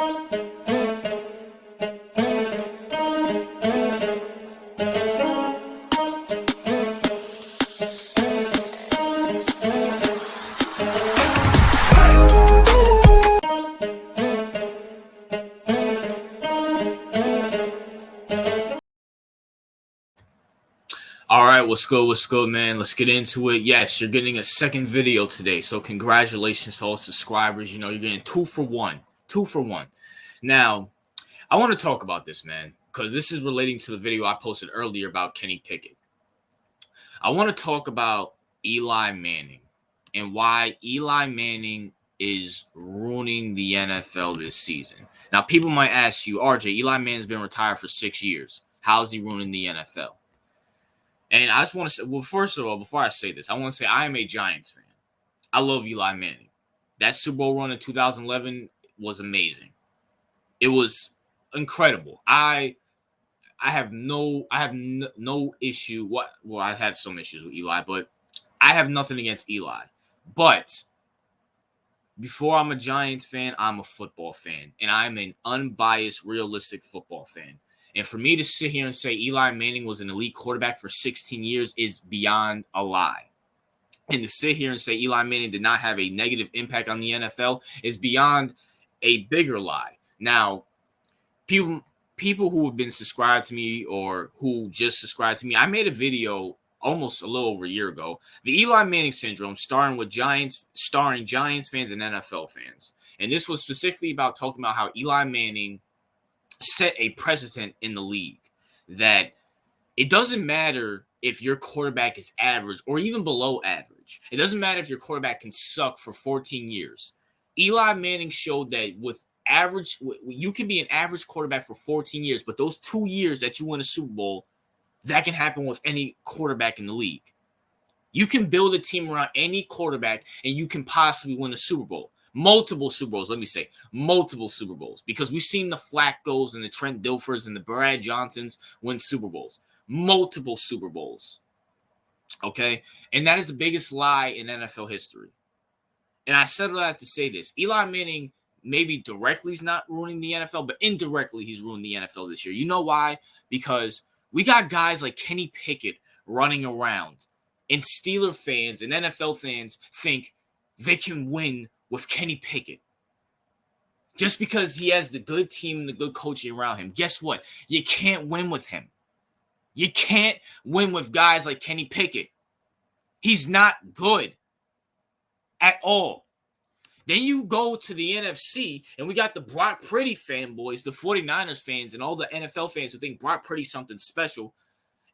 All right, what's good, man? Let's get into it. Yes, you're getting a second video today, so congratulations to all subscribers. You know, you're getting 2 for 1. 2 for 1. Now, I want to talk about this, man, because this is relating to the video I posted earlier about Kenny Pickett. I want to talk about Eli Manning and why Eli Manning is ruining the NFL this season. Now, people might ask you, RJ, Eli Manning's been retired for 6 years. How is he ruining the NFL? And I just want to say, well, first of all, before I say this, I want to say I am a Giants fan. I love Eli Manning. That Super Bowl run in 2011 was amazing. It was incredible. I have no issue. Well, I have some issues with Eli, but I have nothing against Eli. But before I'm a Giants fan, I'm a football fan, and I'm an unbiased, realistic football fan. And for me to sit here and say Eli Manning was an elite quarterback for 16 years is beyond a lie. And to sit here and say Eli Manning did not have a negative impact on the NFL is beyond a bigger lie. Now, people who have been subscribed to me or who just subscribed to me, I made a video almost a little over a year ago, the Eli Manning syndrome, starring Giants fans and NFL fans. And this was specifically about talking about how Eli Manning set a precedent in the league that it doesn't matter if your quarterback is average or even below average. It doesn't matter if your quarterback can suck for 14 years. Eli Manning showed that with average, you can be an average quarterback for 14 years, but those 2 years that you win a Super Bowl, that can happen with any quarterback in the league. You can build a team around any quarterback and you can possibly win a Super Bowl. Multiple Super Bowls, multiple Super Bowls, because we've seen the Flaccos and the Trent Dilfers and the Brad Johnsons win Super Bowls. Multiple Super Bowls. Okay? And that is the biggest lie in NFL history. And I said that to say this. Eli Manning, maybe directly is not ruining the NFL, but indirectly he's ruining the NFL this year. You know why? Because we got guys like Kenny Pickett running around, and Steeler fans and NFL fans think they can win with Kenny Pickett. Just because he has the good team and the good coaching around him. Guess what? You can't win with him. You can't win with guys like Kenny Pickett. He's not good at all. Then you go to the NFC, and we got the Brock Purdy fanboys, the 49ers fans, and all the NFL fans who think Brock Purdy's something special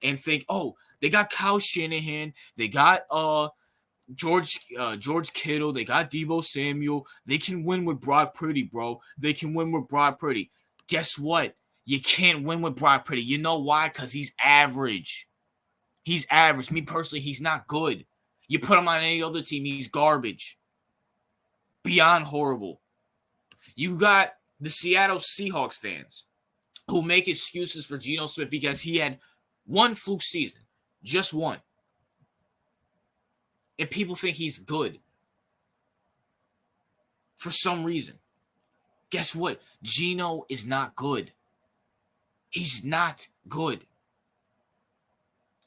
and think, oh, they got Kyle Shanahan, they got George Kittle, they got Deebo Samuel. They can win with Brock Purdy, bro. They can win with Brock Purdy. Guess what? You can't win with Brock Purdy. You know why? Because he's average. He's average. Me personally, he's not good. You put him on any other team, he's garbage. Beyond horrible. You got the Seattle Seahawks fans who make excuses for genosmith because he had one fluke season. Just one. And people think he's good for some reason. Guess what? Geno is not good. He's not good.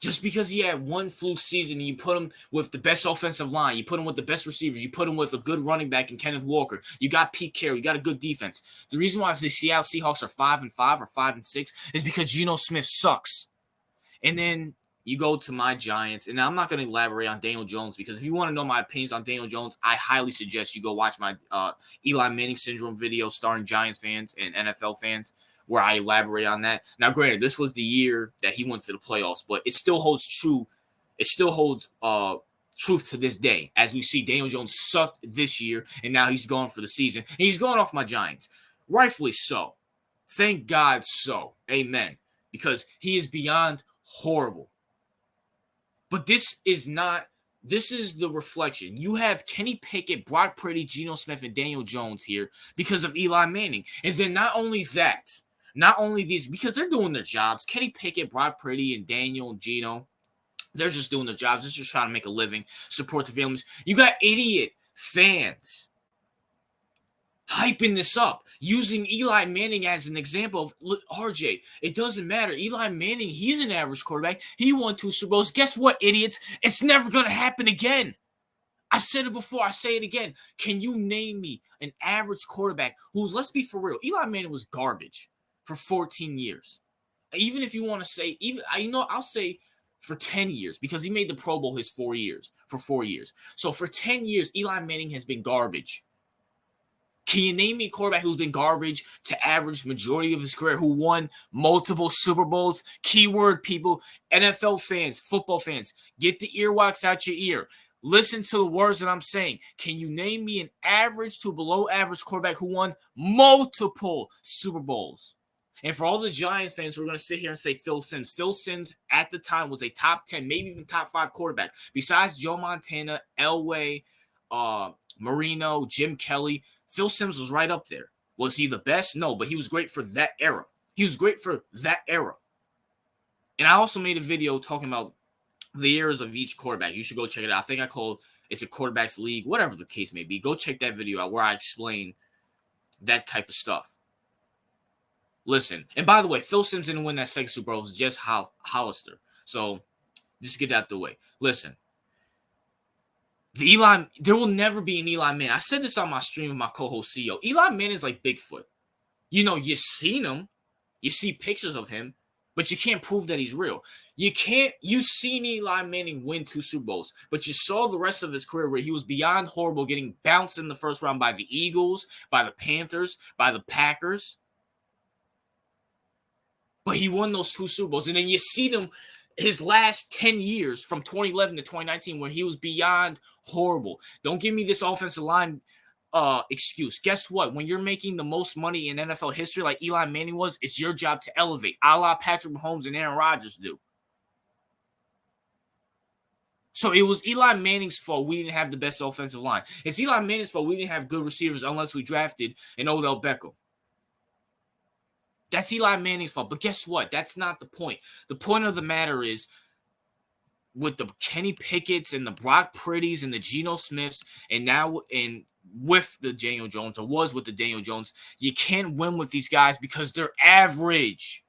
Just because he had one fluke season and you put him with the best offensive line, you put him with the best receivers, you put him with a good running back in Kenneth Walker, you got Pete Carroll, you got a good defense. The reason why the Seattle Seahawks are 5-5 or 5-6 is because Geno Smith sucks. And then you go to my Giants, and I'm not going to elaborate on Daniel Jones because if you want to know my opinions on Daniel Jones, I highly suggest you go watch my Eli Manning syndrome video starring Giants fans and NFL fans where I elaborate on that. Now, granted, this was the year that he went to the playoffs, but it still holds true. It still holds truth to this day as we see Daniel Jones sucked this year, and now he's going for the season. And he's going off my Giants. Rightfully so. Thank God so. Amen. Because he is beyond horrible. But this is the reflection. You have Kenny Pickett, Brock Purdy, Geno Smith, and Daniel Jones here because of Eli Manning. And then not only these, because they're doing their jobs, Kenny Pickett, Brock Purdy, and Daniel and Geno, they're just doing their jobs. They're just trying to make a living, support the families. You got idiot fans hyping this up, using Eli Manning as an example of, look, RJ, it doesn't matter. Eli Manning, he's an average quarterback. He won 2 Super Bowls. Guess what, idiots? It's never going to happen again. I said it before. I say it again. Can you name me an average quarterback who's, let's be for real, Eli Manning was garbage for 14 years. Even if you want to say, I'll say for 10 years because he made the Pro Bowl his 4 years, for 4 years. So for 10 years, Eli Manning has been garbage. Can you name me a quarterback who's been garbage to average majority of his career, who won multiple Super Bowls? Keyword, people, NFL fans, football fans, get the earwax out your ear. Listen to the words that I'm saying. Can you name me an average to below average quarterback who won multiple Super Bowls? And for all the Giants fans who are going to sit here and say Phil Simms at the time was a top 10, maybe even top 5 quarterback. Besides Joe Montana, Elway, Marino, Jim Kelly, Phil Simms was right up there. Was he the best? No, but he was great for that era. And I also made a video talking about the eras of each quarterback. You should go check it out. I think I called it's a quarterback's league, whatever the case may be. Go check that video out where I explain that type of stuff. Listen, and by the way, Phil Simms didn't win that second Super Bowl. It was just Hollister. So just get that the way. Listen, there will never be an Eli Manning. I said this on my stream with my co-host CEO. Eli Manning is like Bigfoot. You've seen him. You see pictures of him, but you can't prove that he's real. You've seen Eli Manning win 2 Super Bowls, but you saw the rest of his career where he was beyond horrible, getting bounced in the first round by the Eagles, by the Panthers, by the Packers. But he won those 2 Super Bowls. And then you see them his last 10 years from 2011 to 2019 where he was beyond horrible. Don't give me this offensive line excuse. Guess what? When you're making the most money in NFL history like Eli Manning was, it's your job to elevate, a la Patrick Mahomes and Aaron Rodgers do. So it was Eli Manning's fault we didn't have the best offensive line. It's Eli Manning's fault we didn't have good receivers unless we drafted an Odell Beckham. That's Eli Manning's fault. But guess what? That's not the point. The point of the matter is with the Kenny Pickett's and the Brock Purdy's and the genosmiths and now with the Daniel Jones, or was with the Daniel Jones, you can't win with these guys because they're average.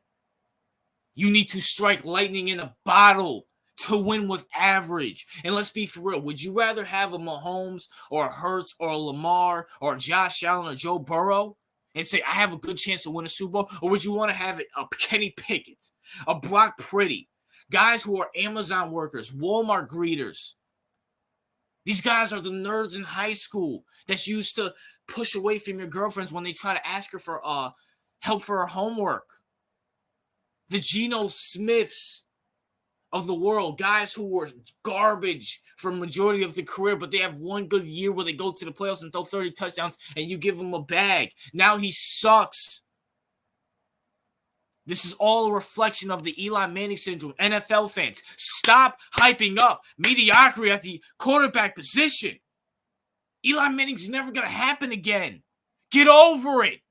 You need to strike lightning in a bottle to win with average. And let's be for real. Would you rather have a Mahomes or a Hurts or a Lamar or a Josh Allen or Joe Burrow and say, I have a good chance to win a Super Bowl? Or would you want to have a Kenny Pickett, a Brock Purdy, guys who are Amazon workers, Walmart greeters? These guys are the nerds in high school that used to push away from your girlfriends when they try to ask her for help for her homework. The Geno Smiths of the world, guys who were garbage for majority of the career, but they have one good year where they go to the playoffs and throw 30 touchdowns and you give him a bag. Now he sucks. This is all a reflection of the Eli Manning syndrome. NFL fans, stop hyping up mediocrity at the quarterback position. Eli Manning's never going to happen again. Get over it.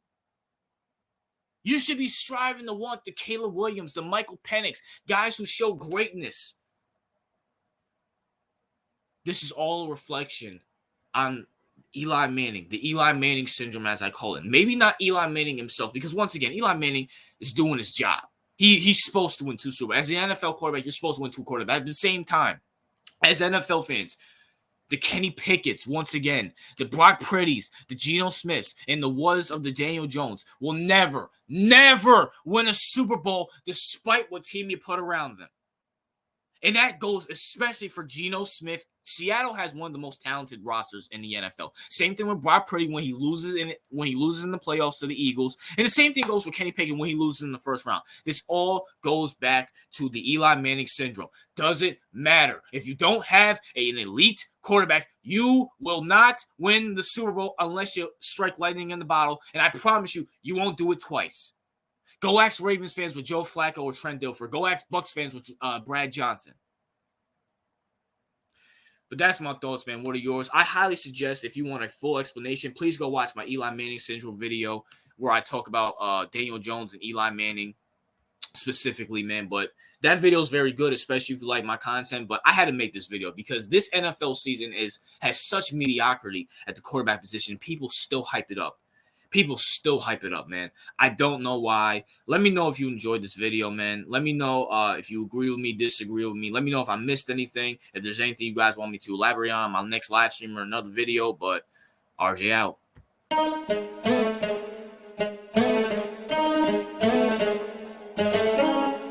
You should be striving to want the Caleb Williams, the Michael Penix, guys who show greatness. This is all a reflection on Eli Manning, the Eli Manning syndrome, as I call it. Maybe not Eli Manning himself, because once again, Eli Manning is doing his job. He's supposed to win 2 Super Bowls. As an NFL quarterback, you're supposed to win 2 quarterbacks. At the same time, as NFL fans, the Kenny Pickett's, once again, the Brock Purdy's, the Geno Smiths, and the was of the Daniel Jones will never win a Super Bowl despite what team you put around them. And that goes especially for Geno Smith. Seattle has one of the most talented rosters in the NFL. Same thing with Brock Purdy when he loses in the playoffs to the Eagles. And the same thing goes for Kenny Pickett when he loses in the first round. This all goes back to the Eli Manning syndrome. Doesn't matter. If you don't have an elite quarterback, you will not win the Super Bowl unless you strike lightning in the bottle. And I promise you, you won't do it twice. Go ask Ravens fans with Joe Flacco or Trent Dilfer. Go ask Bucs fans with Brad Johnson. But that's my thoughts, man. What are yours? I highly suggest if you want a full explanation, please go watch my Eli Manning syndrome video where I talk about Daniel Jones and Eli Manning specifically, man. But that video is very good, especially if you like my content. But I had to make this video because this NFL season has such mediocrity at the quarterback position. People still hype it up. People still hype it up, man. I don't know why. Let me know if you enjoyed this video, man. Let me know if you agree with me, disagree with me. Let me know if I missed anything. If there's anything you guys want me to elaborate on my next live stream or another video. But RJ out.